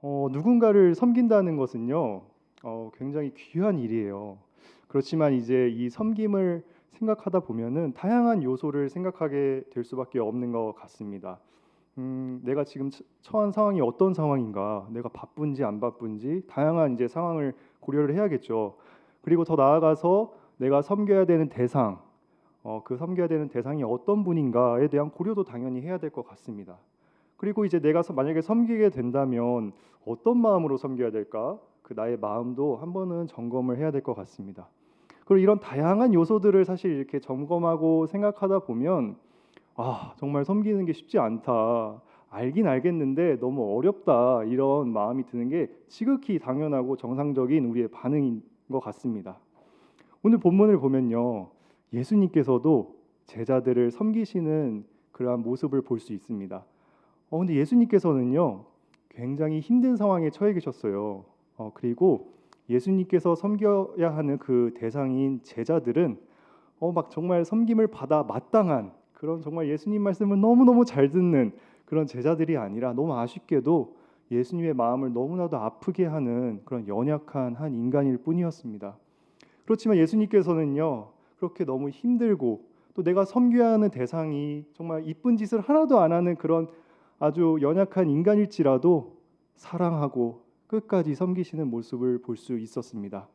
누군가를 섬긴다는 것은요, 굉장히 귀한 일이에요. 그렇지만 이제 이 섬김을 생각하다 보면은 다양한 요소를 생각하게 될 수밖에 없는 것 같습니다. 내가 지금 처한 상황이 어떤 상황인가, 내가 바쁜지 안 바쁜지 다양한 이제 상황을 고려를 해야겠죠. 그리고 더 나아가서 내가 섬겨야 되는 대상, 그 섬겨야 되는 대상이 어떤 분인가에 대한 고려도 당연히 해야 될 것 같습니다. 그리고 이제 내가 만약에 섬기게 된다면 어떤 마음으로 섬겨야 될까? 그 나의 마음도 한 번은 점검을 해야 될 것 같습니다. 그리고 이런 다양한 요소들을 사실 이렇게 점검하고 생각하다 보면 정말 섬기는 게 쉽지 않다. 알긴 알겠는데 너무 어렵다. 이런 마음이 드는 게 지극히 당연하고 정상적인 우리의 반응인 것 같습니다. 오늘 본문을 보면요. 예수님께서도 제자들을 섬기시는 그러한 모습을 볼 수 있습니다. 근데 예수님께서는요, 굉장히 힘든 상황에 처해 계셨어요. 그리고 예수님께서 섬겨야 하는 그 대상인 제자들은 막 정말 섬김을 받아 마땅한 그런 정말 예수님 말씀을 너무너무 잘 듣는 그런 제자들이 아니라 너무 아쉽게도 예수님의 마음을 너무나도 아프게 하는 그런 연약한 한 인간일 뿐이었습니다. 그렇지만 예수님께서는요, 그렇게 너무 힘들고 또 내가 섬겨야 하는 대상이 정말 이쁜 짓을 하나도 안 하는 그런 아주 연약한 인간일지라도 사랑하고 끝까지 섬기시는 모습을 볼 수 있었습니다.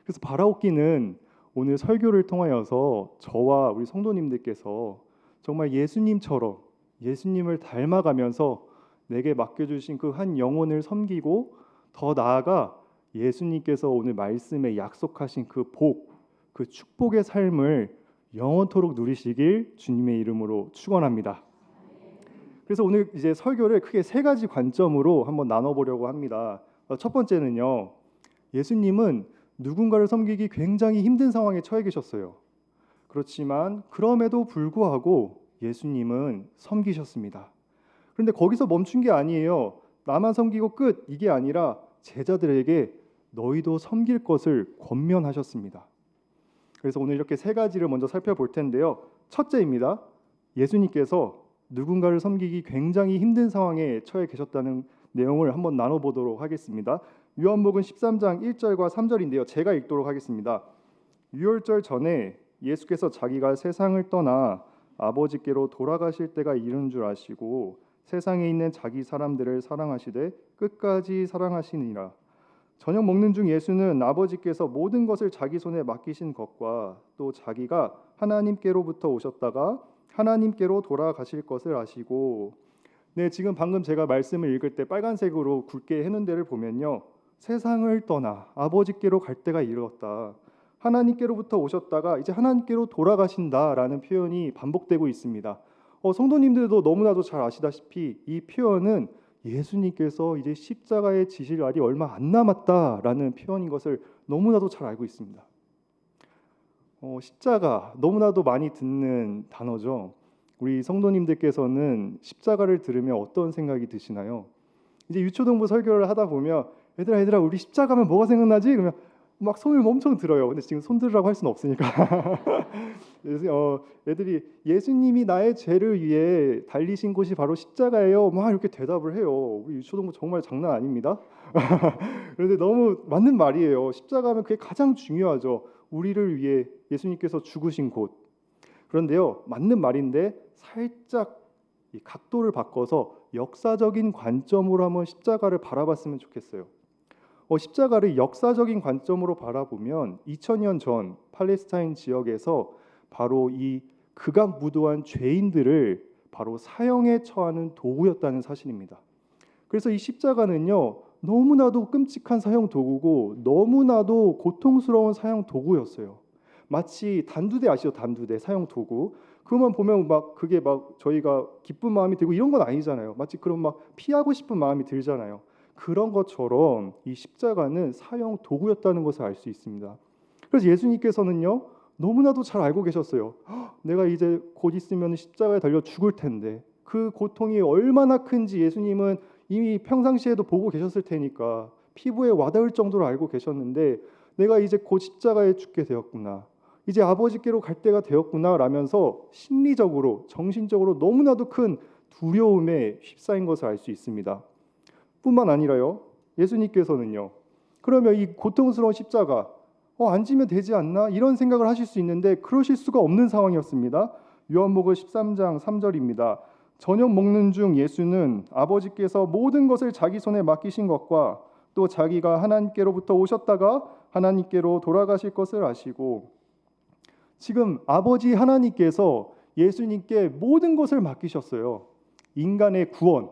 그래서 바라옵기는 오늘 설교를 통하여서 저와 우리 성도님들께서 정말 예수님처럼 예수님을 닮아가면서 내게 맡겨주신 그 한 영혼을 섬기고 더 나아가 예수님께서 오늘 말씀에 약속하신 그 복, 그 축복의 삶을 영원토록 누리시길 주님의 이름으로 축원합니다. 그래서 오늘 이제 설교를 크게 세 가지 관점으로 한번 나눠보려고 합니다. 첫 번째는요, 예수님은 누군가를 섬기기 굉장히 힘든 상황에 처해 계셨어요. 그렇지만 그럼에도 불구하고 예수님은 섬기셨습니다. 그런데 거기서 멈춘 게 아니에요. 나만 섬기고 끝 이게 아니라 제자들에게 너희도 섬길 것을 권면하셨습니다. 그래서 오늘 이렇게 세 가지를 먼저 살펴볼 텐데요. 첫째입니다. 예수님께서 누군가를 섬기기 굉장히 힘든 상황에 처해 계셨다는 내용을 한번 나눠보도록 하겠습니다. 요한복음 13장 1절과 3절인데요. 제가 읽도록 하겠습니다. 유월절 전에 예수께서 자기가 세상을 떠나 아버지께로 돌아가실 때가 이른 줄 아시고 세상에 있는 자기 사람들을 사랑하시되 끝까지 사랑하시니라. 저녁 먹는 중 예수는 아버지께서 모든 것을 자기 손에 맡기신 것과 또 자기가 하나님께로부터 오셨다가 하나님께로 돌아가실 것을 아시고, 네, 지금 방금 제가 말씀을 읽을 때 빨간색으로 굵게 해놓은 데를 보면요, 세상을 떠나 아버지께로 갈 때가 이르렀다, 하나님께로부터 오셨다가 이제 하나님께로 돌아가신다라는 표현이 반복되고 있습니다. 성도님들도 너무나도 잘 아시다시피 이 표현은 예수님께서 이제 십자가에 지실 날이 얼마 안 남았다라는 표현인 것을 너무나도 잘 알고 있습니다. 십자가 너무나도 많이 듣는 단어죠. 우리 성도님들께서는 십자가를 들으면 어떤 생각이 드시나요? 이제 유초동부 설교를 하다 보면 얘들아 우리 십자가면 뭐가 생각나지? 그러면 막 손을 엄청 들어요. 근데 지금 손 들으라고 할 수는 없으니까 그래서 애들이 예수님이 나의 죄를 위해 달리신 곳이 바로 십자가예요. 막 이렇게 대답을 해요. 우리 유초동부 정말 장난 아닙니다. 그런데 너무 맞는 말이에요. 십자가면 그게 가장 중요하죠. 우리를 위해 예수님께서 죽으신 곳. 그런데요, 맞는 말인데 살짝 이 각도를 바꿔서 역사적인 관점으로 한번 십자가를 바라봤으면 좋겠어요. 십자가를 역사적인 관점으로 바라보면 2000년 전 팔레스타인 지역에서 바로 이 극악무도한 죄인들을 바로 사형에 처하는 도구였다는 사실입니다. 그래서 이 십자가는요, 너무나도 끔찍한 사형 도구고 너무나도 고통스러운 사형 도구였어요. 마치 단두대 아시죠? 단두대 사형 도구. 그것만 보면 막 그게 막 저희가 기쁜 마음이 들고 이런 건 아니잖아요. 마치 그런 막 피하고 싶은 마음이 들잖아요. 그런 것처럼 이 십자가는 사형 도구였다는 것을 알 수 있습니다. 그래서 예수님께서는요, 너무나도 잘 알고 계셨어요. 내가 이제 곧 있으면 십자가에 달려 죽을 텐데 그 고통이 얼마나 큰지 예수님은 이미 평상시에도 보고 계셨을 테니까 피부에 와닿을 정도로 알고 계셨는데, 내가 이제 곧 십자가에 죽게 되었구나, 이제 아버지께로 갈 때가 되었구나 라면서 심리적으로 정신적으로 너무나도 큰 두려움에 휩싸인 것을 알 수 있습니다. 뿐만 아니라요. 예수님께서는요. 그러면 이 고통스러운 십자가 안 지면 되지 않나? 이런 생각을 하실 수 있는데 그러실 수가 없는 상황이었습니다. 요한복음 13장 3절입니다. 저녁 먹는 중 예수는 아버지께서 모든 것을 자기 손에 맡기신 것과 또 자기가 하나님께로부터 오셨다가 하나님께로 돌아가실 것을 아시고, 지금 아버지 하나님께서 예수님께 모든 것을 맡기셨어요. 인간의 구원,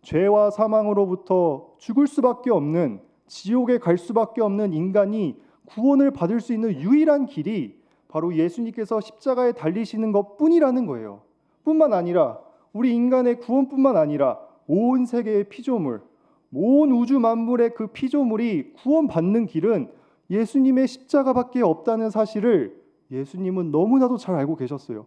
죄와 사망으로부터 죽을 수밖에 없는, 지옥에 갈 수밖에 없는 인간이 구원을 받을 수 있는 유일한 길이 바로 예수님께서 십자가에 달리시는 것뿐이라는 거예요. 뿐만 아니라 우리 인간의 구원뿐만 아니라 온 세계의 피조물, 온 우주 만물의 그 피조물이 구원받는 길은 예수님의 십자가밖에 없다는 사실을 예수님은 너무나도 잘 알고 계셨어요.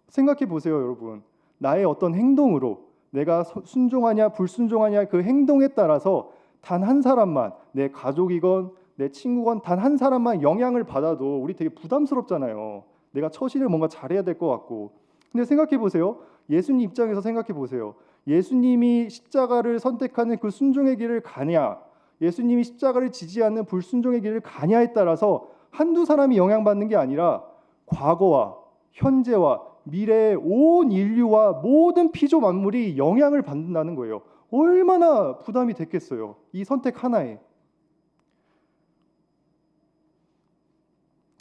생각해 보세요, 여러분. 나의 어떤 행동으로 내가 순종하냐 불순종하냐 그 행동에 따라서 단 한 사람만, 내 가족이건 내 친구건 단 한 사람만 영향을 받아도 우리 되게 부담스럽잖아요. 내가 처신을 뭔가 잘해야 될 것 같고. 근데 생각해 보세요. 예수님 입장에서 생각해 보세요. 예수님이 십자가를 선택하는 그 순종의 길을 가냐, 예수님이 십자가를 지지 않는 불순종의 길을 가냐에 따라서 한두 사람이 영향받는 게 아니라 과거와 현재와 미래의 온 인류와 모든 피조 만물이 영향을 받는다는 거예요. 얼마나 부담이 됐겠어요, 이 선택 하나에.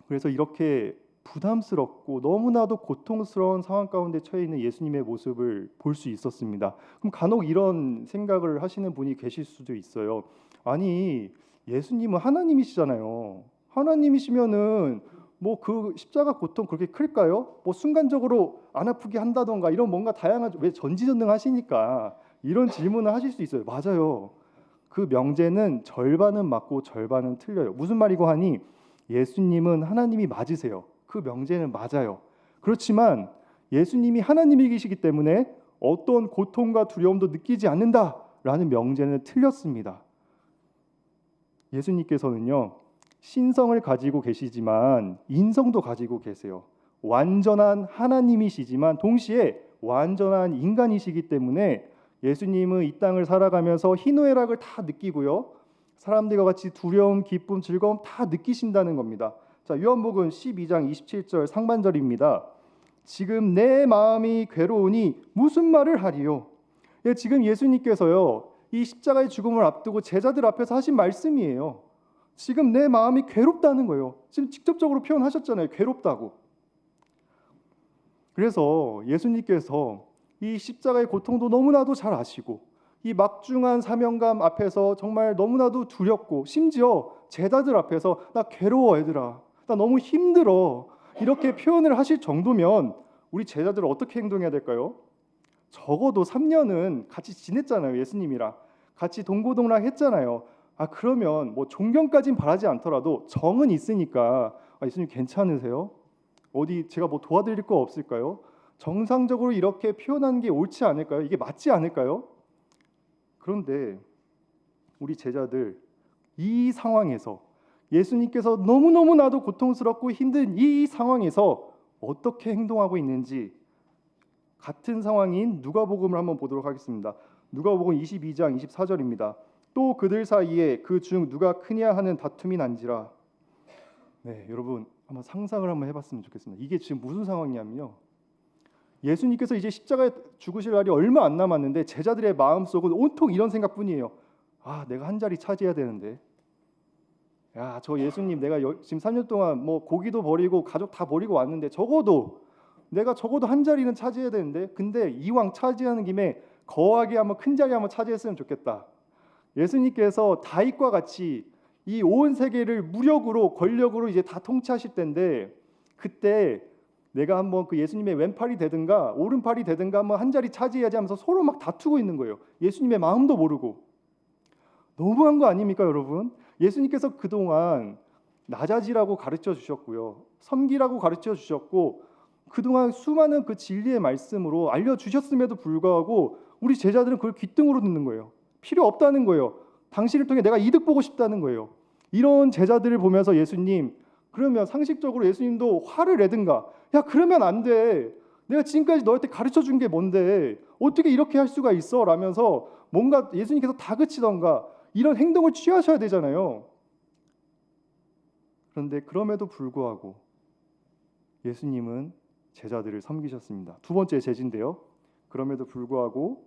그래서 이렇게 부담스럽고 너무나도 고통스러운 상황 가운데 처해 있는 예수님의 모습을 볼 수 있었습니다. 그럼 간혹 이런 생각을 하시는 분이 계실 수도 있어요. 아니, 예수님은 하나님이시잖아요. 하나님이시면은 뭐 그 십자가 고통 그렇게 클까요? 뭐 순간적으로 안 아프게 한다던가 이런 뭔가 다양한, 왜 전지전능하시니까 이런 질문을 하실 수 있어요. 맞아요. 그 명제는 절반은 맞고 절반은 틀려요. 무슨 말이고 하니, 예수님은 하나님이 맞으세요. 그 명제는 맞아요. 그렇지만 예수님이 하나님이시기 때문에 어떤 고통과 두려움도 느끼지 않는다라는 명제는 틀렸습니다. 예수님께서는요, 신성을 가지고 계시지만 인성도 가지고 계세요. 완전한 하나님이시지만 동시에 완전한 인간이시기 때문에 예수님은 이 땅을 살아가면서 희노애락을 다 느끼고요, 사람들과 같이 두려움, 기쁨, 즐거움 다 느끼신다는 겁니다. 자, 요한복음 12장 27절 상반절입니다. 지금 내 마음이 괴로우니 무슨 말을 하리요? 예, 지금 예수님께서요, 이 십자가의 죽음을 앞두고 제자들 앞에서 하신 말씀이에요. 지금 내 마음이 괴롭다는 거예요. 지금 직접적으로 표현하셨잖아요. 괴롭다고. 그래서 예수님께서 이 십자가의 고통도 너무나도 잘 아시고 이 막중한 사명감 앞에서 정말 너무나도 두렵고, 심지어 제자들 앞에서 나 괴로워 얘들아, 나 너무 힘들어, 이렇게 표현을 하실 정도면 우리 제자들은 어떻게 행동해야 될까요? 적어도 3년은 같이 지냈잖아요. 예수님이랑 같이 동고동락 했잖아요. 그러면 뭐 존경까진 바라지 않더라도 정은 있으니까, 예수님 괜찮으세요? 어디 제가 뭐 도와드릴 거 없을까요? 정상적으로 이렇게 표현하는 게 옳지 않을까요? 이게 맞지 않을까요? 그런데 우리 제자들, 이 상황에서 예수님께서 너무너무나도 고통스럽고 힘든 이 상황에서 어떻게 행동하고 있는지, 같은 상황인 누가복음을 한번 보도록 하겠습니다. 누가복음 22장 24절입니다. 또 그들 사이에 그 중 누가 크냐 하는 다툼이 난지라. 네, 여러분 한번 상상을 한번 해봤으면 좋겠습니다. 이게 지금 무슨 상황이냐면요, 예수님께서 이제 십자가에 죽으실 날이 얼마 안 남았는데 제자들의 마음속은 온통 이런 생각뿐이에요. 내가 한 자리 차지해야 되는데, 저 예수님 내가 지금 3년 동안 뭐 고기도 버리고 가족 다 버리고 왔는데 내가 적어도 한 자리는 차지해야 되는데, 근데 이왕 차지하는 김에 거하게 한번 큰 자리 한번 차지했으면 좋겠다. 예수님께서 다윗과 같이 이 온 세계를 무력으로, 권력으로 이제 다 통치하실 텐데, 그때 내가 한번 그 예수님의 왼팔이 되든가 오른팔이 되든가 한번 한 자리 차지해야지 하면서 서로 막 다투고 있는 거예요. 예수님의 마음도 모르고. 너무한 거 아닙니까, 여러분? 예수님께서 그동안 나자지라고 가르쳐 주셨고요, 섬기라고 가르쳐 주셨고, 그동안 수많은 그 진리의 말씀으로 알려주셨음에도 불구하고 우리 제자들은 그걸 귓등으로 듣는 거예요. 필요 없다는 거예요. 당신을 통해 내가 이득 보고 싶다는 거예요. 이런 제자들을 보면서 예수님, 그러면 상식적으로 예수님도 화를 내든가, 그러면 안 돼, 내가 지금까지 너한테 가르쳐 준 게 뭔데 어떻게 이렇게 할 수가 있어? 라면서 뭔가 예수님께서 다그치던가 이런 행동을 취하셔야 되잖아요. 그런데 그럼에도 불구하고 예수님은 제자들을 섬기셨습니다. 두 번째 제지인데요. 그럼에도 불구하고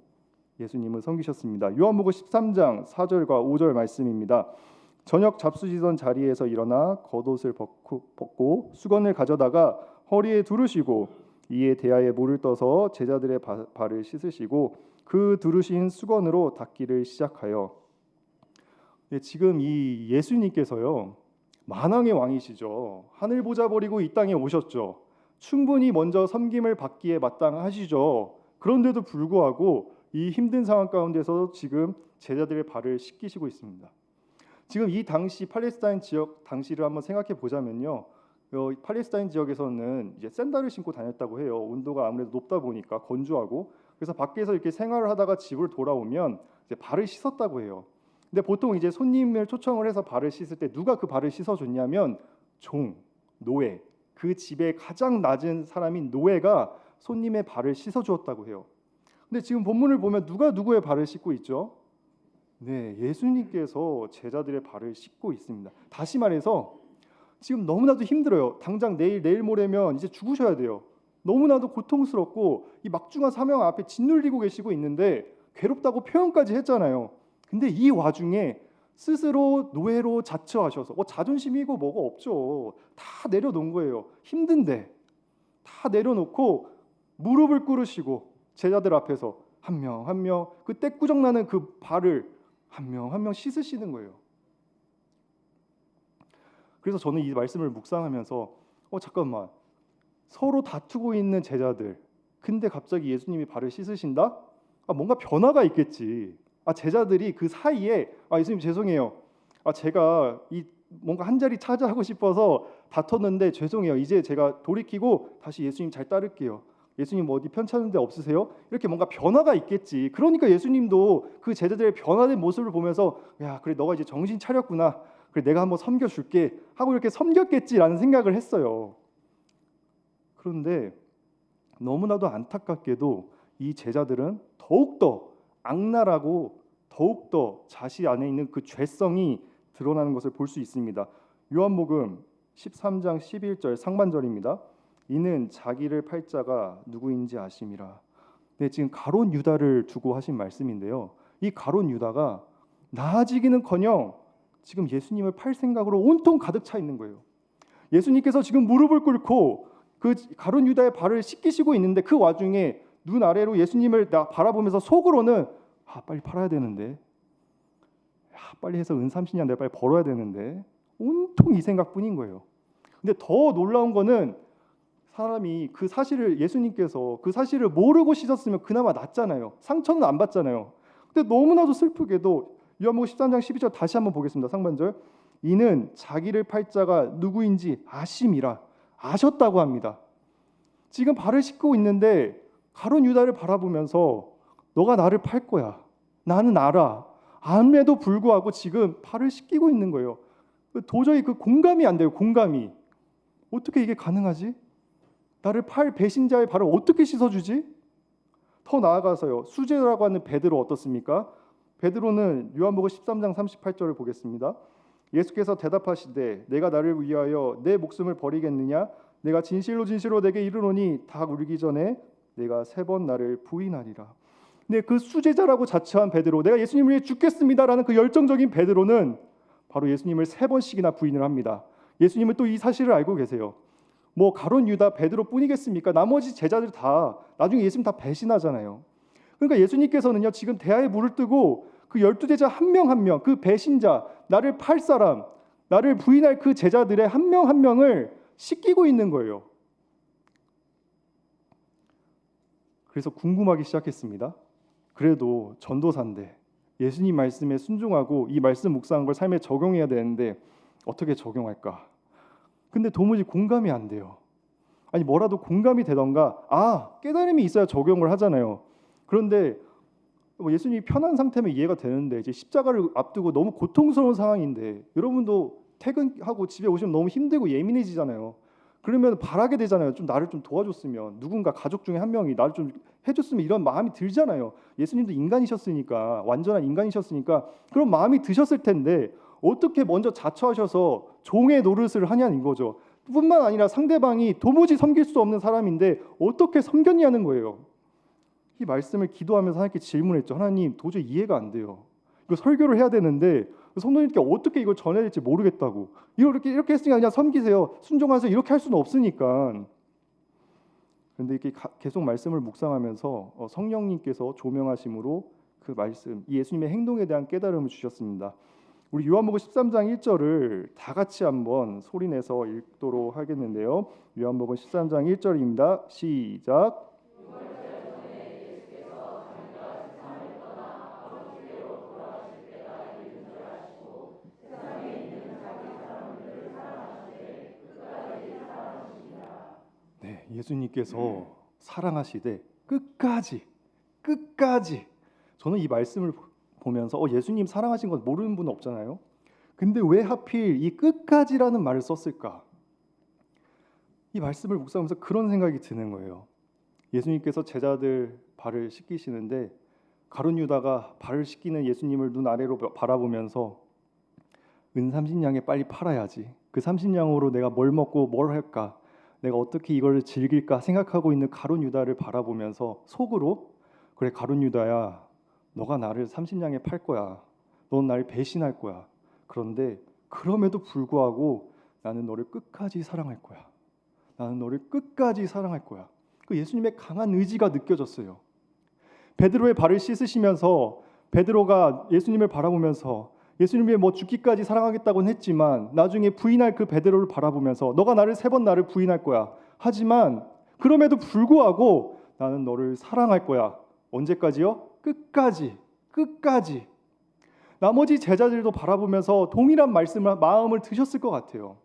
예수님은 섬기셨습니다. 요한복음 13장 4절과 5절 말씀입니다. 저녁 잡수시던 자리에서 일어나 겉옷을 벗고 수건을 가져다가 허리에 두르시고 이에 대야에 물을 떠서 제자들의 발을 씻으시고 그 두르신 수건으로 닦기를 시작하여. 지금 이 예수님께서요, 만왕의 왕이시죠. 하늘 보좌 버리고 이 땅에 오셨죠. 충분히 먼저 섬김을 받기에 마땅하시죠. 그런데도 불구하고 이 힘든 상황 가운데서 지금 제자들의 발을 씻기시고 있습니다. 지금 이 당시 팔레스타인 지역 당시를 한번 생각해 보자면요, 팔레스타인 지역에서는 이제 샌들을 신고 다녔다고 해요. 온도가 아무래도 높다 보니까 건조하고, 그래서 밖에서 이렇게 생활을 하다가 집으로 돌아오면 이제 발을 씻었다고 해요. 근데 보통 이제 손님을 초청을 해서 발을 씻을 때 누가 그 발을 씻어줬냐면 종, 노예, 그 집의 가장 낮은 사람인 노예가 손님의 발을 씻어주었다고 해요. 근데 지금 본문을 보면 누가 누구의 발을 씻고 있죠? 네, 예수님께서 제자들의 발을 씻고 있습니다. 다시 말해서 지금 너무나도 힘들어요. 당장 내일 모레면 이제 죽으셔야 돼요. 너무나도 고통스럽고 이 막중한 사명 앞에 짓눌리고 계시고 있는데 괴롭다고 표현까지 했잖아요. 근데 이 와중에 스스로 노예로 자처하셔서 자존심이고 뭐가 없죠. 다 내려놓은 거예요. 힘든데 다 내려놓고 무릎을 꿇으시고 제자들 앞에서 한 명 한 명 그 떼꾸정 나는 그 발을 한 명 한 명 씻으시는 거예요. 그래서 저는 이 말씀을 묵상하면서 잠깐만, 서로 다투고 있는 제자들, 근데 갑자기 예수님이 발을 씻으신다? 뭔가 변화가 있겠지. 제자들이 그 사이에 예수님 죄송해요. 제가 이 뭔가 한 자리 차지하고 싶어서 다퉜는데 죄송해요. 이제 제가 돌이키고 다시 예수님 잘 따를게요. 예수님 어디 편찮은 데 없으세요? 이렇게 뭔가 변화가 있겠지. 그러니까 예수님도 그 제자들의 변화된 모습을 보면서 야, 그래 너가 이제 정신 차렸구나. 그래 내가 한번 섬겨줄게 하고 이렇게 섬겼겠지라는 생각을 했어요. 그런데 너무나도 안타깝게도 이 제자들은 더욱더 악랄하고 더욱더 자신 안에 있는 그 죄성이 드러나는 것을 볼 수 있습니다. 요한복음 13장 11절 상반절입니다. 이는 자기를 팔 자가 누구인지 아심이라. 네, 지금 가룟 유다를 두고 하신 말씀인데요. 이 가룟 유다가 나아지기는커녕 지금 예수님을 팔 생각으로 온통 가득 차 있는 거예요. 예수님께서 지금 무릎을 꿇고 그 가룟 유다의 발을 씻기시고 있는데 그 와중에 눈 아래로 예수님을 바라보면서 속으로는 빨리 팔아야 되는데, 빨리 해서 은 30냥 내가 빨리 벌어야 되는데, 온통 이 생각뿐인 거예요. 근데 더 놀라운 거는 사람이 그 사실을 예수님께서 그 사실을 모르고 씻었으면 그나마 낫잖아요. 상처는 안 받잖아요. 근데 너무나도 슬프게도 요한복음 13장 12절 다시 한번 보겠습니다. 상반절. 이는 자기를 팔 자가 누구인지 아심이라. 아셨다고 합니다. 지금 발을 씻고 있는데 가룟 유다를 바라보면서 너가 나를 팔 거야. 나는 알아. 암에도 불구하고 지금 발을 씻기고 있는 거예요. 도저히 그 공감이 안 돼요. 공감이. 어떻게 이게 가능하지? 나를 팔 배신자의 발을 어떻게 씻어주지? 더 나아가서요. 수제라고 하는 베드로 어떻습니까? 베드로는 요한복음 13장 38절을 보겠습니다. 예수께서 대답하시되 내가 나를 위하여 내 목숨을 버리겠느냐? 내가 진실로 내게 이르노니 닭 울기 전에 내가 3번 나를 부인하리라. 근데 그 수제자라고 자처한 베드로, 내가 예수님을 위해 죽겠습니다라는 그 열정적인 베드로는 바로 예수님을 3번씩이나 부인을 합니다. 예수님은 또 이 사실을 알고 계세요. 가룟 유다 베드로뿐이겠습니까? 나머지 제자들 다 나중에 예수님 다 배신하잖아요. 그러니까 예수님께서는요, 지금 대야에 물을 뜨고 그 12제자 한 명 한 명, 그 배신자, 나를 팔 사람, 나를 부인할 그 제자들의 한 명 한 명을 씻기고 있는 거예요. 그래서 궁금하기 시작했습니다. 그래도 전도사인데 예수님 말씀에 순종하고 이 말씀 묵상한 걸 삶에 적용해야 되는데 어떻게 적용할까? 근데 도무지 공감이 안 돼요. 뭐라도 공감이 되던가 깨달음이 있어야 적용을 하잖아요. 그런데 예수님이 편한 상태면 이해가 되는데 이제 십자가를 앞두고 너무 고통스러운 상황인데 여러분도 퇴근하고 집에 오시면 너무 힘들고 예민해지잖아요. 그러면 바라게 되잖아요. 좀 나를 좀 도와줬으면, 누군가 가족 중에 한 명이 나를 좀 해줬으면, 이런 마음이 들잖아요. 예수님도 인간이셨으니까, 완전한 인간이셨으니까 그런 마음이 드셨을 텐데 어떻게 먼저 자처하셔서 종의 노릇을 하냐는 거죠. 뿐만 아니라 상대방이 도무지 섬길 수 없는 사람인데 어떻게 섬겼냐는 거예요. 이 말씀을 기도하면서 하나님께 질문했죠. 하나님, 도저히 이해가 안 돼요. 이거 설교를 해야 되는데 성도님께 어떻게 이걸 전해야 될지 모르겠다고. 이렇게 했으니까 그냥 섬기세요, 순종하세요, 이렇게 할 수는 없으니까. 그런데 이렇게 계속 말씀을 묵상하면서 성령님께서 조명하심으로 그 말씀, 이 예수님의 행동에 대한 깨달음을 주셨습니다. 우리 요한복음 13장 1절을 다 같이 한번 소리내서 읽도록 하겠는데요. 요한복음 13장 1절입니다. 시작. 네, 예수님께서 사랑하시되 끝까지. 저는 이 말씀을 보면서 예수님 사랑하신 건 모르는 분 없잖아요. 근데 왜 하필 이 끝까지라는 말을 썼을까? 이 말씀을 묵상하면서 그런 생각이 드는 거예요. 예수님께서 제자들 발을 씻기시는데 가룟 유다가 발을 씻기는 예수님을 눈 아래로 바라보면서 은 30냥에 빨리 팔아야지, 그 30냥으로 내가 뭘 먹고 뭘 할까, 내가 어떻게 이걸 즐길까 생각하고 있는 가룟 유다를 바라보면서 속으로, 그래 가룟 유다야, 너가 나를 30냥에 팔 거야, 넌 나를 배신할 거야, 그런데 그럼에도 불구하고 나는 너를 끝까지 사랑할 거야, 나는 너를 끝까지 사랑할 거야. 그 예수님의 강한 의지가 느껴졌어요. 베드로의 발을 씻으시면서 베드로가 예수님을 바라보면서 예수님이 뭐 죽기까지 사랑하겠다고는 했지만 나중에 부인할 그 베드로를 바라보면서 너가 나를 3번 나를 부인할 거야, 하지만 그럼에도 불구하고 나는 너를 사랑할 거야. 언제까지요? 끝까지. 나머지 제자들도 바라보면서 동일한 마음을 드셨을 것 같아요.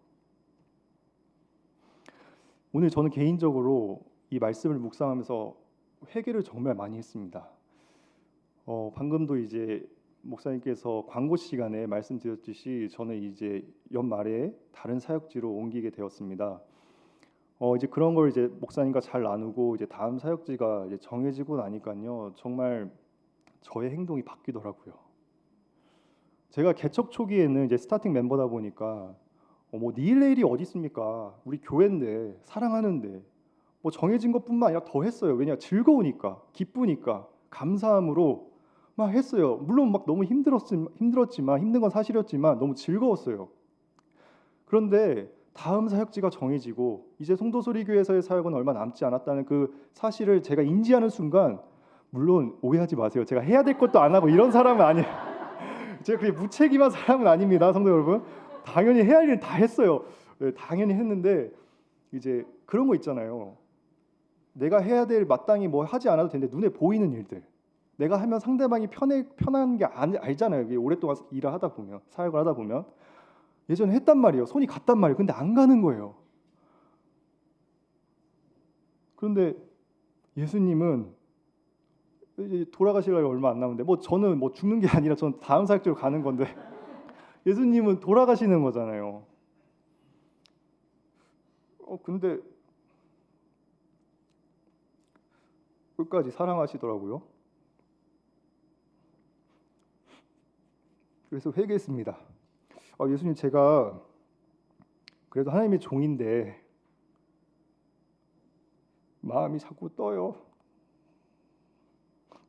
오늘 저는 개인적으로 이 말씀을 묵상하면서 회개를 정말 많이 했습니다. 방금도 이제 목사님께서 광고 시간에 말씀드렸듯이 저는 이제 연말에 다른 사역지로 옮기게 되었습니다. 이제 그런 걸 이제 목사님과 잘 나누고 이제 다음 사역지가 이제 정해지고 나니까요, 정말 저의 행동이 바뀌더라고요. 제가 개척 초기에는 이제 스타팅 멤버다 보니까 뭐 내일 내일이 어디 있습니까? 우리 교회인데, 사랑하는데 뭐 정해진 것뿐만 아니라 더 했어요. 왜냐, 즐거우니까, 기쁘니까, 감사함으로 막 했어요. 물론 막 너무 힘들었지만 힘든 건 사실이었지만 너무 즐거웠어요. 그런데 다음 사역지가 정해지고 이제 송도소리교회에서의 사역은 얼마 남지 않았다는 그 사실을 제가 인지하는 순간, 물론 오해하지 마세요, 제가 해야 될 것도 안 하고 이런 사람은 아니에요. 제가 그렇게 무책임한 사람은 아닙니다, 성도 여러분. 당연히 해야 할 일은 다 했어요. 네, 당연히 했는데 이제 그런 거 있잖아요. 내가 해야 될, 마땅히 뭐 하지 않아도 되는데 눈에 보이는 일들, 내가 하면 상대방이 편한 게 알잖아요. 오랫동안 일을 하다 보면, 사역을 하다 보면. 예전에 했단 말이에요. 손이 갔단 말이에요. 근데 안 가는 거예요. 그런데 예수님은 이제 돌아가실 날이 얼마 안 남은데, 뭐 저는 뭐 죽는 게 아니라 전 다음 사역지로 가는 건데 예수님은 돌아가시는 거잖아요. 근데 끝까지 사랑하시더라고요. 그래서 회개했습니다. 예수님, 제가 그래도 하나님의 종인데 마음이 자꾸 떠요.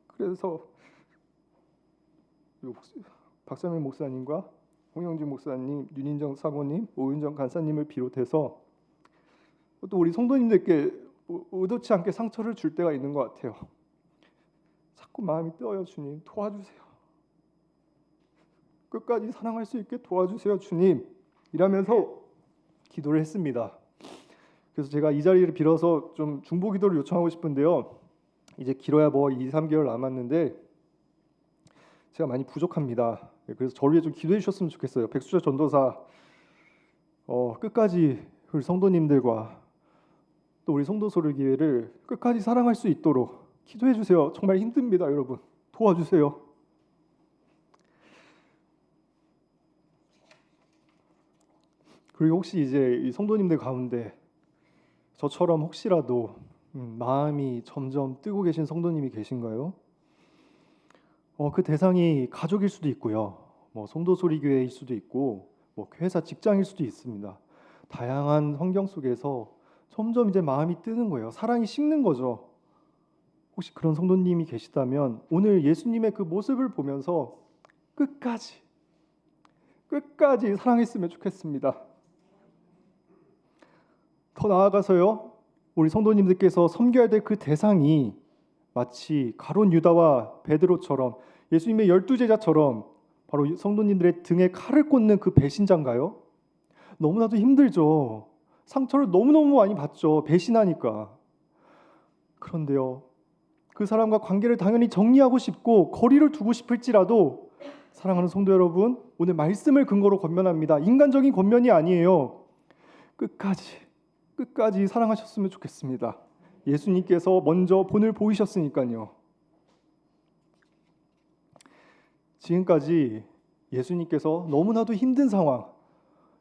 그래서 박사명 목사님과 홍영진 목사님, 윤인정 사모님, 오윤정 간사님을 비롯해서 또 우리 성도님들께 의도치 않게 상처를 줄 때가 있는 것 같아요. 자꾸 마음이 떠요. 주님, 도와주세요. 끝까지 사랑할 수 있게 도와주세요, 주님. 이라면서 기도를 했습니다. 그래서 제가 이 자리를 빌어서 좀 중보 기도를 요청하고 싶은데요. 이제 길어야 뭐 2-3개월 남았는데 제가 많이 부족합니다. 그래서 저를 위해 좀 기도해 주셨으면 좋겠어요. 백수자 전도사 끝까지 우리 성도님들과 또 우리 송도소리교회를 끝까지 사랑할 수 있도록 기도해 주세요. 정말 힘듭니다, 여러분. 도와주세요. 그리고 혹시 이제 이 성도님들 가운데 저처럼 혹시라도 마음이 점점 뜨고 계신 성도님이 계신가요? 그 대상이 가족일 수도 있고요. 뭐 성도소리교회일 수도 있고 뭐 회사 직장일 수도 있습니다. 다양한 환경 속에서 점점 이제 마음이 뜨는 거예요. 사랑이 식는 거죠. 혹시 그런 성도님이 계시다면 오늘 예수님의 그 모습을 보면서 끝까지 사랑했으면 좋겠습니다. 더 나아가서요, 우리 성도님들께서 섬겨야 될 그 대상이 마치 가룟 유다와 베드로처럼 예수님의 12제자처럼 바로 성도님들의 등에 칼을 꽂는 그 배신자인가요? 너무나도 힘들죠. 상처를 너무너무 많이 받죠. 배신하니까. 그런데요, 그 사람과 관계를 당연히 정리하고 싶고 거리를 두고 싶을지라도 사랑하는 성도 여러분, 오늘 말씀을 근거로 권면합니다. 인간적인 권면이 아니에요. 끝까지 사랑하셨으면 좋겠습니다. 예수님께서 먼저 본을 보이셨으니까요. 지금까지 예수님께서 너무나도 힘든 상황,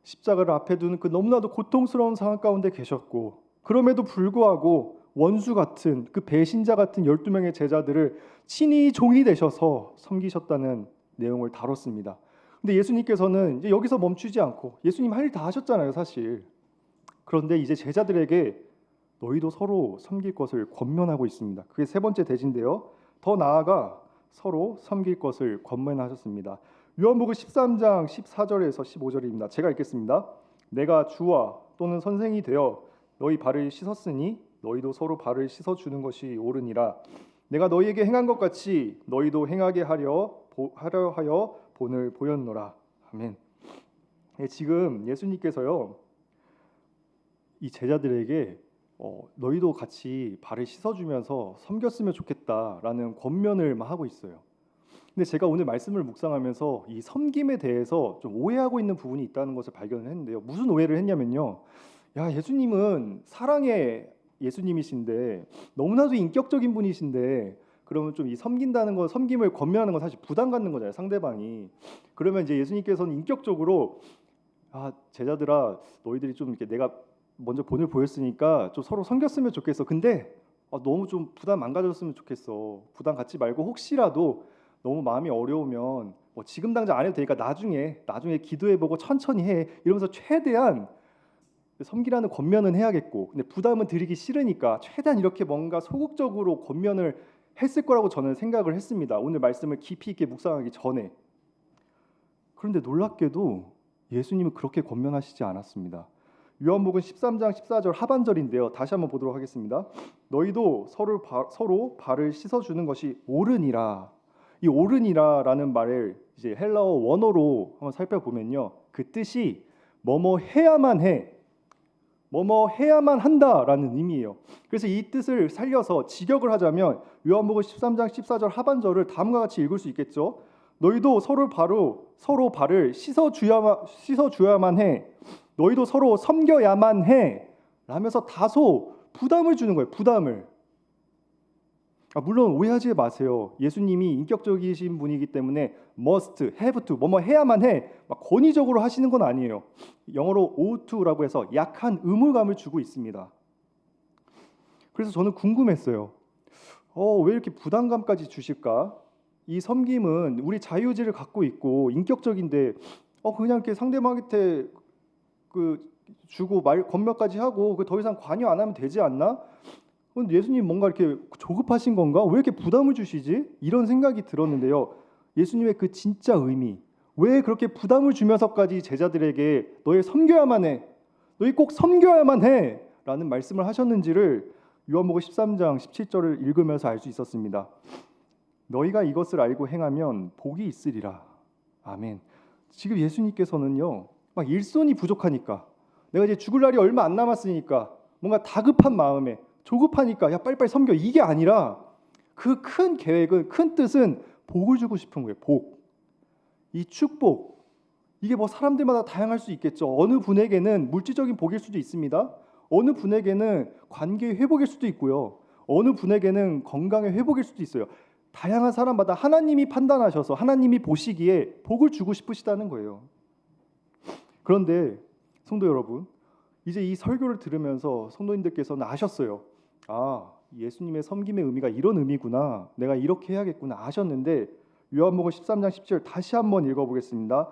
십자가를 앞에 두는 그 너무나도 고통스러운 상황 가운데 계셨고, 그럼에도 불구하고 원수 같은 그 배신자 같은 12명의 제자들을 친히 종이 되셔서 섬기셨다는 내용을 다뤘습니다. 근데 예수님께서는 이제 여기서 멈추지 않고, 예수님 할 일 다 하셨잖아요, 사실. 그런데 이제 제자들에게 너희도 서로 섬길 것을 권면하고 있습니다. 그게 세 번째 대지인데요. 더 나아가 서로 섬길 것을 권면하셨습니다. 요한복음 13장 14절에서 15절입니다. 제가 읽겠습니다. 내가 주와 또는 선생이 되어 너희 발을 씻었으니 너희도 서로 발을 씻어주는 것이 옳으니라. 내가 너희에게 행한 것 같이 너희도 행하게 하려 하여 본을 보였노라. 아멘. 지금 예수님께서요, 이 제자들에게 너희도 같이 발을 씻어주면서 섬겼으면 좋겠다라는 권면을 하고 있어요. 근데 제가 오늘 말씀을 묵상하면서 이 섬김에 대해서 좀 오해하고 있는 부분이 있다는 것을 발견을 했는데요. 무슨 오해를 했냐면요. 야, 예수님은 사랑의 예수님이신데 너무나도 인격적인 분이신데 그러면 좀 이 섬긴다는 거, 섬김을 권면하는 건 사실 부담 갖는 거잖아요, 상대방이. 그러면 이제 예수님께서는 인격적으로 제자들아, 너희들이 좀 이렇게 내가 먼저 본을 보였으니까 좀 서로 섬겼으면 좋겠어. 근데 너무 좀 부담 안 가졌으면 좋겠어. 부담 갖지 말고 혹시라도 너무 마음이 어려우면 지금 당장 안 해도 되니까 나중에 기도해보고 천천히 해. 이러면서 최대한 섬기라는 권면은 해야겠고, 근데 부담은 드리기 싫으니까 최대한 이렇게 뭔가 소극적으로 권면을 했을 거라고 저는 생각을 했습니다. 오늘 말씀을 깊이 있게 묵상하기 전에. 그런데 놀랍게도 예수님은 그렇게 권면하시지 않았습니다. 요한복음 13장 14절 하반절인데요. 다시 한번 보도록 하겠습니다. 너희도 서로 발을 씻어주는 것이 옳으니라. 이 옳으니라라는 말을 이제 헬라어 원어로 한번 살펴보면요, 그 뜻이 뭐뭐 해야만 해, 뭐뭐 해야만 한다라는 의미예요. 그래서 이 뜻을 살려서 직역을 하자면 요한복음 13장 14절 하반절을 다음과 같이 읽을 수 있겠죠. 너희도 서로 발을 씻어줘야만 해. 너희도 서로 섬겨야만 해. 라면서 다소 부담을 주는 거예요. 부담을. 물론 오해하지 마세요. 예수님이 인격적이신 분이기 때문에 must, have to, 뭐뭐 해야만 해. 막 권위적으로 하시는 건 아니에요. 영어로 ought to라고 해서 약한 의무감을 주고 있습니다. 그래서 저는 궁금했어요. 왜 이렇게 부담감까지 주실까? 이 섬김은 우리 자유의지를 갖고 있고 인격적인데 그냥 이렇게 상대방한테 주고 권면까지 하고 더 이상 관여 안 하면 되지 않나? 예수님 뭔가 이렇게 조급하신 건가? 왜 이렇게 부담을 주시지? 이런 생각이 들었는데요. 예수님의 그 진짜 의미, 왜 그렇게 부담을 주면서까지 제자들에게 너희 섬겨야만 해, 너희 꼭 섬겨야만 해 라는 말씀을 하셨는지를 요한복음 13장 17절을 읽으면서 알 수 있었습니다. 너희가 이것을 알고 행하면 복이 있으리라. 아멘. 지금 예수님께서는요, 막 일손이 부족하니까, 내가 이제 죽을 날이 얼마 안 남았으니까 뭔가 다급한 마음에 조급하니까 야 빨리빨리 섬겨, 이게 아니라 그 큰 계획은, 큰 뜻은 복을 주고 싶은 거예요. 복. 이 축복, 이게 사람들마다 다양할 수 있겠죠. 어느 분에게는 물질적인 복일 수도 있습니다. 어느 분에게는 관계의 회복일 수도 있고요. 어느 분에게는 건강의 회복일 수도 있어요. 다양한 사람마다 하나님이 판단하셔서 하나님이 보시기에 복을 주고 싶으시다는 거예요. 그런데 성도 여러분, 이제 이 설교를 들으면서 성도님들께서는 아셨어요. 아, 예수님의 섬김의 의미가 이런 의미구나. 내가 이렇게 해야겠구나 아셨는데 요한복음 13장 10절 다시 한번 읽어보겠습니다.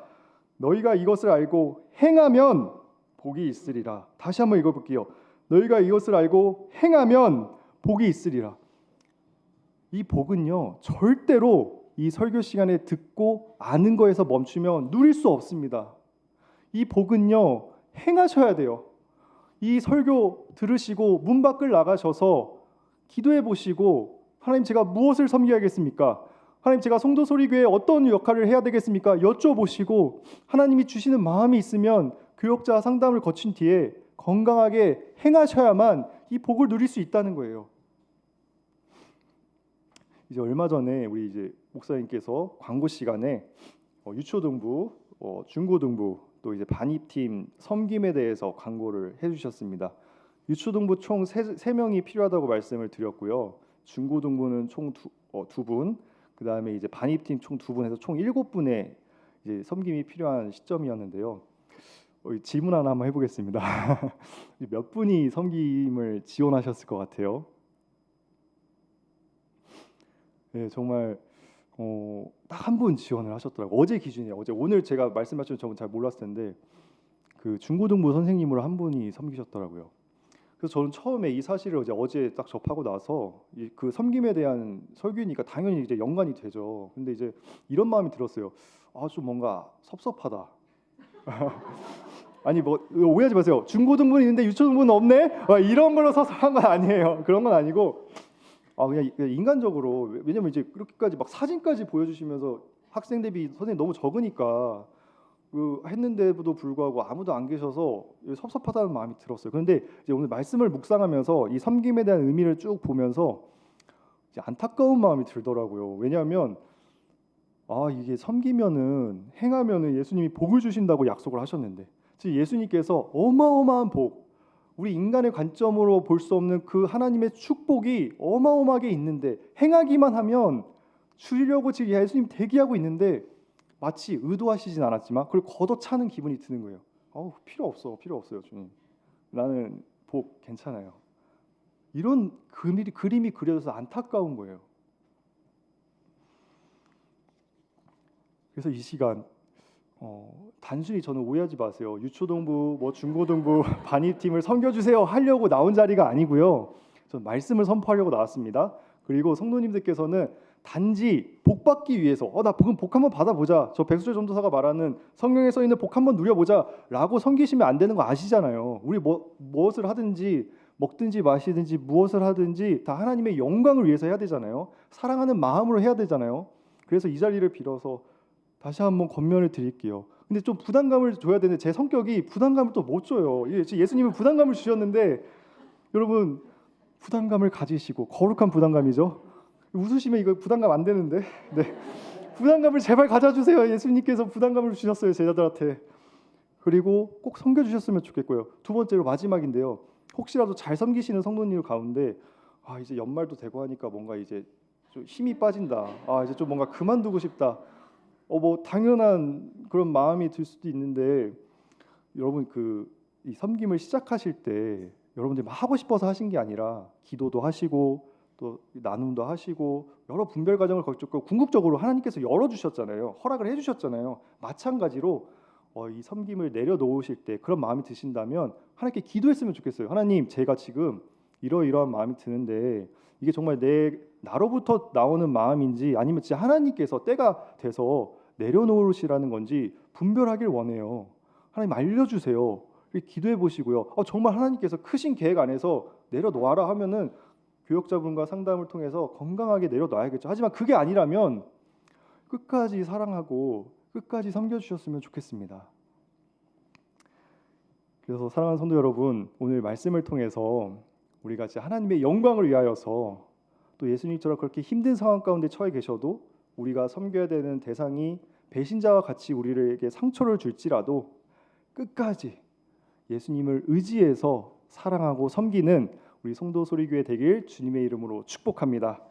너희가 이것을 알고 행하면 복이 있으리라. 다시 한번 읽어볼게요. 너희가 이것을 알고 행하면 복이 있으리라. 이 복은요, 절대로 이 설교 시간에 듣고 아는 거에서 멈추면 누릴 수 없습니다. 이 복은요, 행하셔야 돼요. 이 설교 들으시고 문 밖을 나가셔서 기도해 보시고, 하나님 제가 무엇을 섬겨야겠습니까? 하나님 제가 성도소리교회에 어떤 역할을 해야 되겠습니까? 여쭤보시고 하나님이 주시는 마음이 있으면 교역자 상담을 거친 뒤에 건강하게 행하셔야만 이 복을 누릴 수 있다는 거예요. 이제 얼마 전에 우리 이제 목사님께서 광고 시간에 유초등부, 중고등부 또 이제 반입팀 섬김에 대해서 광고를 해주셨습니다. 유초등부 총 3명이 필요하다고 말씀을 드렸고요. 중고등부는 총 2분, 그 다음에 이제 반입팀 총 2분 해서 총 7분의 이제 섬김이 필요한 시점이었는데요. 질문 하나 한번 해보겠습니다. 몇 분이 섬김을 지원하셨을 것 같아요? 네, 정말 딱 한 분 지원을 하셨더라고요. 어제 기준이에요. 어제 오늘 제가 말씀하신 저는 잘 몰랐을 텐데 그 중고등부 선생님으로 한 분이 섬기셨더라고요. 그래서 저는 처음에 이 사실을 어제 딱 접하고 나서 그 섬김에 대한 설교니까 당연히 이제 연관이 되죠. 근데 이제 이런 마음이 들었어요. 아, 좀 뭔가 섭섭하다. 아니 뭐 오해하지 마세요. 중고등부는 있는데 유초등부는 없네. 이런 걸로 섭섭한 건 아니에요. 그런 건 아니고 그냥 인간적으로 왜냐면 이제 그렇게까지 막 사진까지 보여주시면서 학생 대비 선생님 너무 적으니까 했는데도 불구하고 아무도 안 계셔서 섭섭하다는 마음이 들었어요. 그런데 이제 오늘 말씀을 묵상하면서 이 섬김에 대한 의미를 쭉 보면서 이제 안타까운 마음이 들더라고요. 왜냐하면 이게 섬기면은 행하면은 예수님이 복을 주신다고 약속을 하셨는데, 즉 예수님께서 어마어마한 복, 우리 인간의 관점으로 볼 수 없는 그 하나님의 축복이 어마어마하게 있는데 행하기만 하면 주려고 지금 예수님 대기하고 있는데 마치 의도하시진 않았지만 그걸 걷어차는 기분이 드는 거예요. 필요 없어요, 주님. 나는 복 괜찮아요. 이런 그림이 그려져서 안타까운 거예요. 그래서 이 시간 단순히 저는 오해하지 마세요. 유초등부, 중고등부 반입팀을 섬겨주세요 하려고 나온 자리가 아니고요. 저는 말씀을 선포하려고 나왔습니다. 그리고 성도님들께서는 단지 복 받기 위해서 나 복 한번 받아보자. 저 백수철 전도사가 말하는 성경에 써 있는 복 한번 누려보자 라고 섬기시면 안 되는 거 아시잖아요. 우리 무엇을 하든지 먹든지 마시든지 무엇을 하든지 다 하나님의 영광을 위해서 해야 되잖아요. 사랑하는 마음으로 해야 되잖아요. 그래서 이 자리를 빌어서 다시 한번 권면을 드릴게요. 근데 좀 부담감을 줘야 되는데 제 성격이 부담감을 또 못 줘요. 예수님은 부담감을 주셨는데 여러분 부담감을 가지시고 거룩한 부담감이죠. 웃으시면 이거 부담감 안 되는데. 네. 부담감을 제발 가져주세요. 예수님께서 부담감을 주셨어요, 제자들한테. 그리고 꼭 섬겨주셨으면 좋겠고요. 두 번째로 마지막인데요. 혹시라도 잘 섬기시는 성도님 가운데 이제 연말도 되고 하니까 뭔가 이제 좀 힘이 빠진다. 이제 좀 뭔가 그만두고 싶다. 당연한 그런 마음이 들 수도 있는데 여러분 이 섬김을 시작하실 때 여러분들이 막 하고 싶어서 하신 게 아니라 기도도 하시고 또 나눔도 하시고 여러 분별 과정을 거쳤고 궁극적으로 하나님께서 열어주셨잖아요. 허락을 해주셨잖아요. 마찬가지로 이 섬김을 내려놓으실 때 그런 마음이 드신다면 하나님께 기도했으면 좋겠어요. 하나님, 제가 지금 이러이러한 마음이 드는데 이게 정말 나로부터 나오는 마음인지 아니면 진짜 하나님께서 때가 돼서 내려놓으시라는 건지 분별하길 원해요. 하나님 알려주세요. 기도해 보시고요. 정말 하나님께서 크신 계획 안에서 내려놓아라 하면은 교역자분과 상담을 통해서 건강하게 내려놔야겠죠. 하지만 그게 아니라면 끝까지 사랑하고 끝까지 섬겨주셨으면 좋겠습니다. 그래서 사랑하는 성도 여러분, 오늘 말씀을 통해서 우리가 진짜 하나님의 영광을 위하여서 또 예수님처럼 그렇게 힘든 상황 가운데 처해 계셔도 우리가 섬겨야 되는 대상이 배신자와 같이 우리에게 상처를 줄지라도 끝까지 예수님을 의지해서 사랑하고 섬기는 우리 성도소리교회 되길 주님의 이름으로 축복합니다.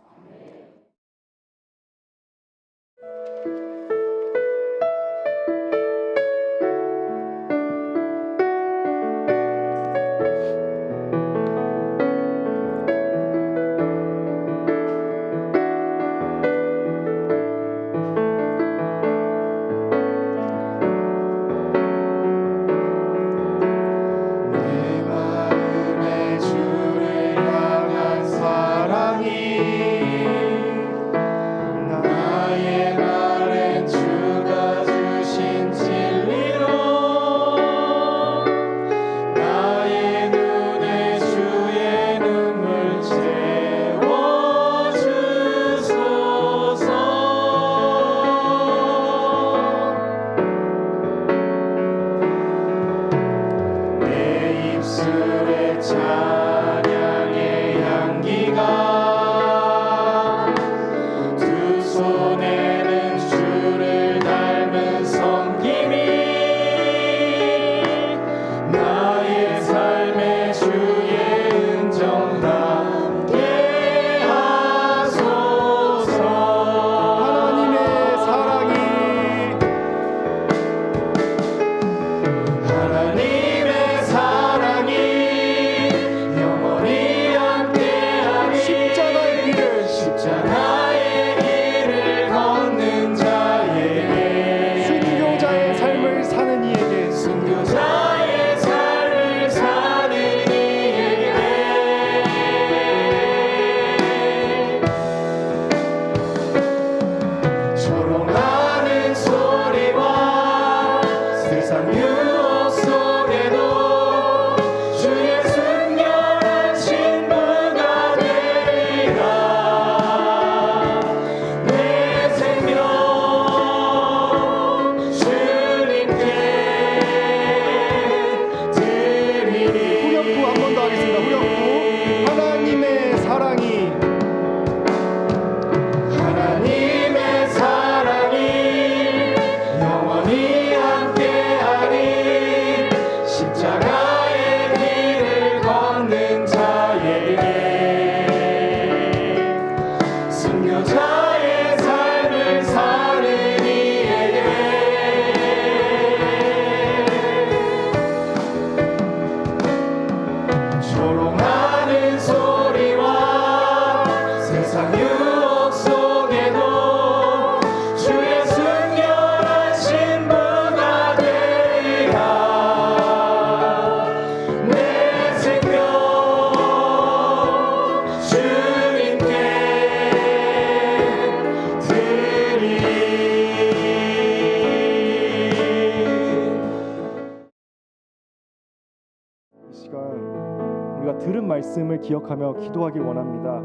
말씀을 기억하며 기도하길 원합니다.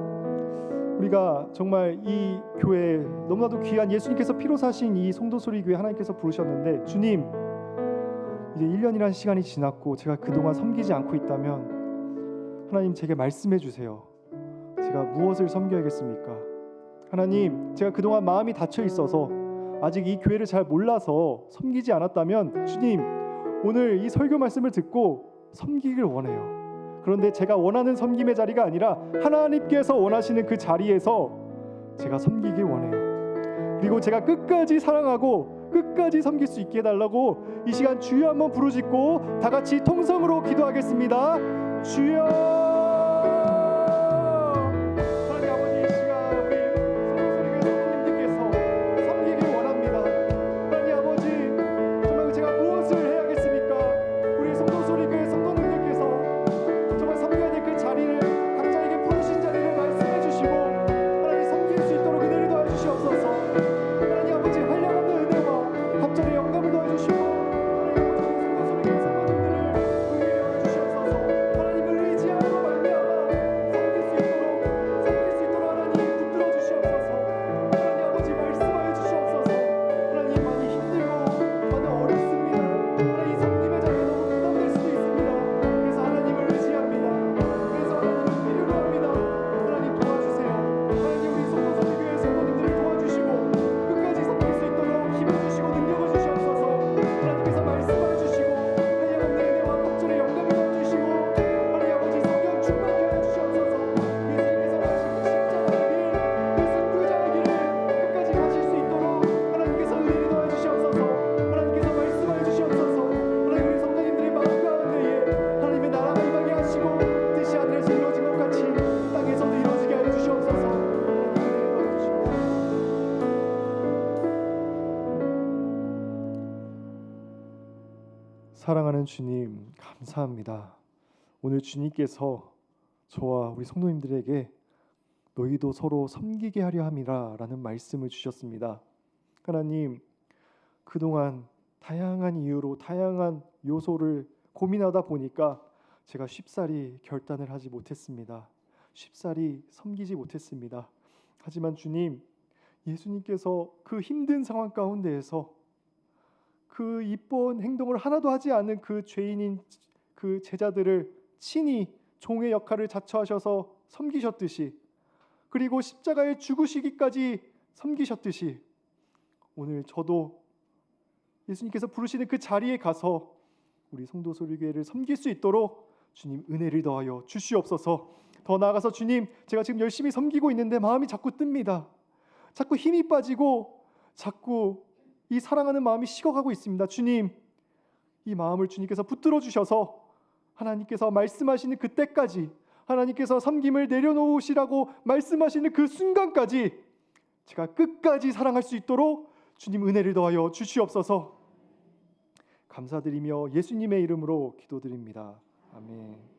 우리가 정말 이 교회 너무나도 귀한 예수님께서 피로 사신 이 성도소리교회 하나님께서 부르셨는데, 주님, 이제 1년이라는 시간이 지났고 제가 그동안 섬기지 않고 있다면 하나님 제게 말씀해 주세요. 제가 무엇을 섬겨야겠습니까? 하나님, 제가 그동안 마음이 닫혀 있어서 아직 이 교회를 잘 몰라서 섬기지 않았다면 주님, 오늘 이 설교 말씀을 듣고 섬기길 원해요. 그런데 제가 원하는 섬김의 자리가 아니라 하나님께서 원하시는 그 자리에서 제가 섬기길 원해요. 그리고 제가 끝까지 사랑하고 끝까지 섬길 수 있게 해달라고 이 시간 주여 한번 부르짖고 다 같이 통성으로 기도하겠습니다. 주여. 사랑하는 주님, 감사합니다. 오늘 주님께서 저와 우리 성도님들에게 너희도 서로 섬기게 하려 함이라 라는 말씀을 주셨습니다. 하나님, 그동안 다양한 이유로 다양한 요소를 고민하다 보니까 제가 쉽사리 결단을 하지 못했습니다. 쉽사리 섬기지 못했습니다. 하지만 주님, 예수님께서 그 힘든 상황 가운데에서 그 이쁜 행동을 하나도 하지 않은 그 죄인인 그 제자들을 친히 종의 역할을 자처하셔서 섬기셨듯이, 그리고 십자가에 죽으시기까지 섬기셨듯이, 오늘 저도 예수님께서 부르시는 그 자리에 가서 우리 성도소리교회를 섬길 수 있도록 주님 은혜를 더하여 주시옵소서. 더 나아가서 주님, 제가 지금 열심히 섬기고 있는데 마음이 자꾸 뜹니다. 자꾸 힘이 빠지고 자꾸 이 사랑하는 마음이 식어가고 있습니다. 주님, 이 마음을 주님께서 붙들어 주셔서 하나님께서 말씀하시는 그때까지, 하나님께서 섬김을 내려놓으시라고 말씀하시는 그 순간까지 제가 끝까지 사랑할 수 있도록 주님 은혜를 더하여 주시옵소서. 감사드리며 예수님의 이름으로 기도드립니다. 아멘.